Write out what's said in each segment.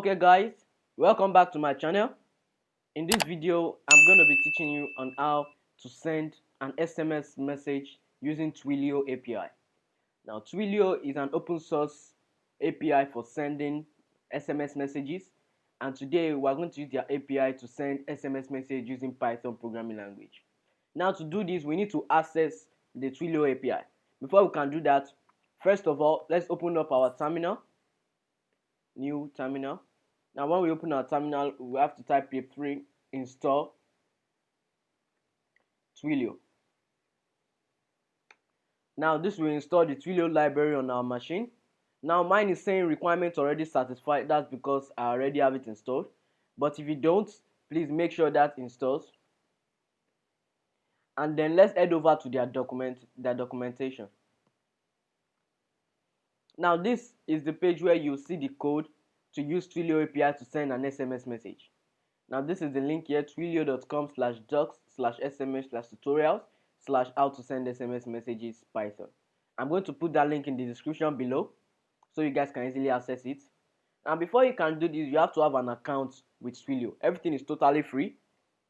Okay guys, welcome back to my channel. In this video I'm going to be teaching you on how to send an SMS message using Twilio API. Now Twilio is an open source API for sending SMS messages, and today we are going to use their API to send SMS message using Python programming language. Now to do this we need to access the Twilio API. Before we can do that, first of all let's open up our terminal. New terminal. Now when we open our terminal, we have to type pip3 install Twilio. Now this will install the Twilio library on our machine. Now mine is saying requirements already satisfied. That's because I already have it installed. But if you don't, please make sure that installs. And then let's head over to their documentation. Now this is the page where you see the code to use Twilio API to send an SMS message. Now this is the link here, twilio.com/docs/sms/tutorials/how to send SMS messages Python. I'm going to put that link in the description below so you guys can easily access it. Now before you can do this, you have to have an account with Twilio. Everything is totally free.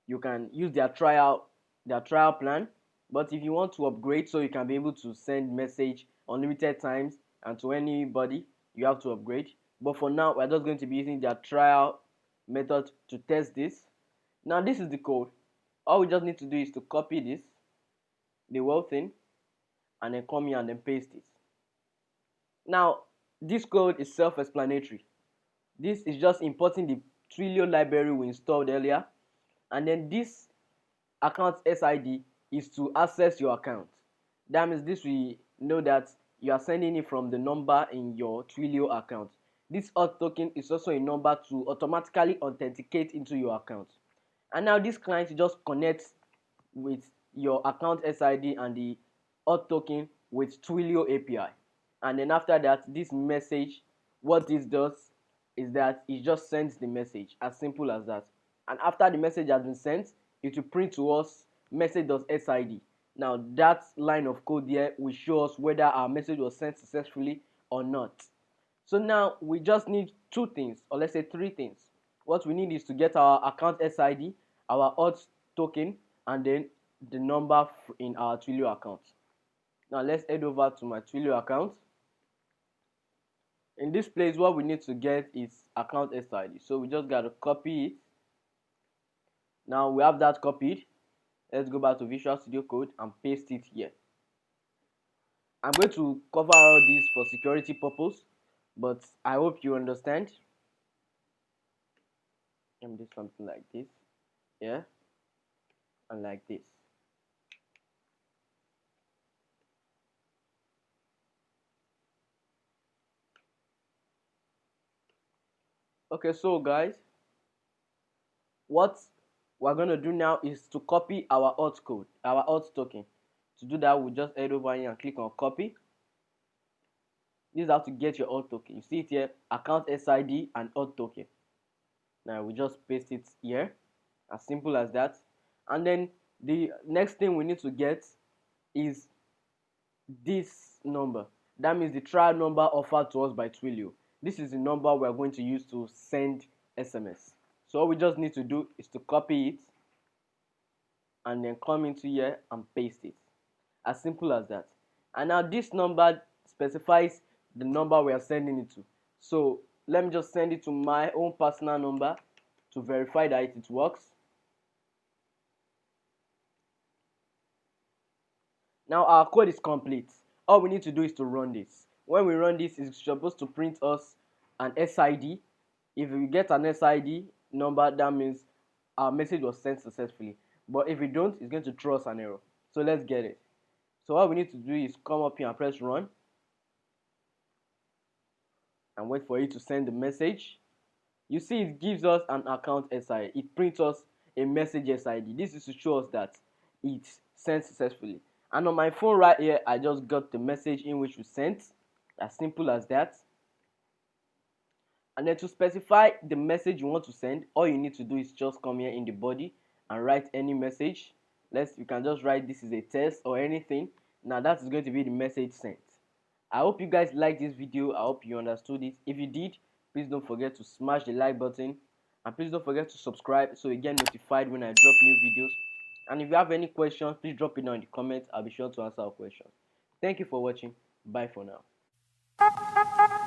You can use their trial plan, but if you want to upgrade so you can be able to send message unlimited times and to anybody, you have to upgrade. But for now, we're just going to be using their trial method to test this. Now this is the code. All we just need to do is to copy this, the whole thing, and then come here and then paste it. Now this code is self-explanatory. This is just importing the Twilio library we installed earlier, and then this account SID is to access your account. That means this we know that you are sending it from the number in your Twilio account. This auth token is also a number to automatically authenticate into your account. And now this client just connects with your account SID and the auth token with Twilio API. And then after that, this message, what this does is that it just sends the message, as simple as that. And after the message has been sent, it will print to us message.sid. Now that line of code there will show us whether our message was sent successfully or not. So now we just need two things, or let's say three things. What we need is to get our account SID, our auth token, and then the number in our Twilio account. Now let's head over to my Twilio account. In this place, what we need to get is account SID. So we just got to copy it. Now we have that copied. Let's go back to Visual Studio Code and paste it here. I'm going to cover all this for security purpose, but I hope you understand. Let me do something like this, yeah, and like this. Okay, so guys, what we're going to do now is to copy our auth code, our auth token. To do that, we'll just head over here and click on copy. This is how to get your auth token. You see it here, account SID and auth token. Now we just paste it here, as simple as that. And then the next thing we need to get is this number. That means the trial number offered to us by Twilio. This is the number we are going to use to send SMS. So all we just need to do is to copy it and then come into here and paste it. As simple as that. And now this number specifies the number we are sending it to. So let me just send it to my own personal number to verify that it works. Now our code is complete. All we need to do is to run this. When we run this, it's supposed to print us an SID. If we get an SID number, that means our message was sent successfully. But if we don't, it's going to throw us an error. So let's get it. So what we need to do is come up here and press run and wait for it to send the message. You see it gives us an account SID. It prints us a message SID. This is to show us that it's sent successfully. And on my phone right here, I just got the message in which we sent. As simple as that. And then to specify the message you want to send, all you need to do is just come here in the body and write any message. You can just write this is a test or anything. Now that is going to be the message sent. I hope you guys liked this video. I hope you understood it. If you did, Please don't forget to smash the like button, and please don't forget to subscribe so you get notified when I drop new videos. And if you have any questions, please drop it down in the comments. I'll be sure to answer our questions. Thank you for watching. Bye for now.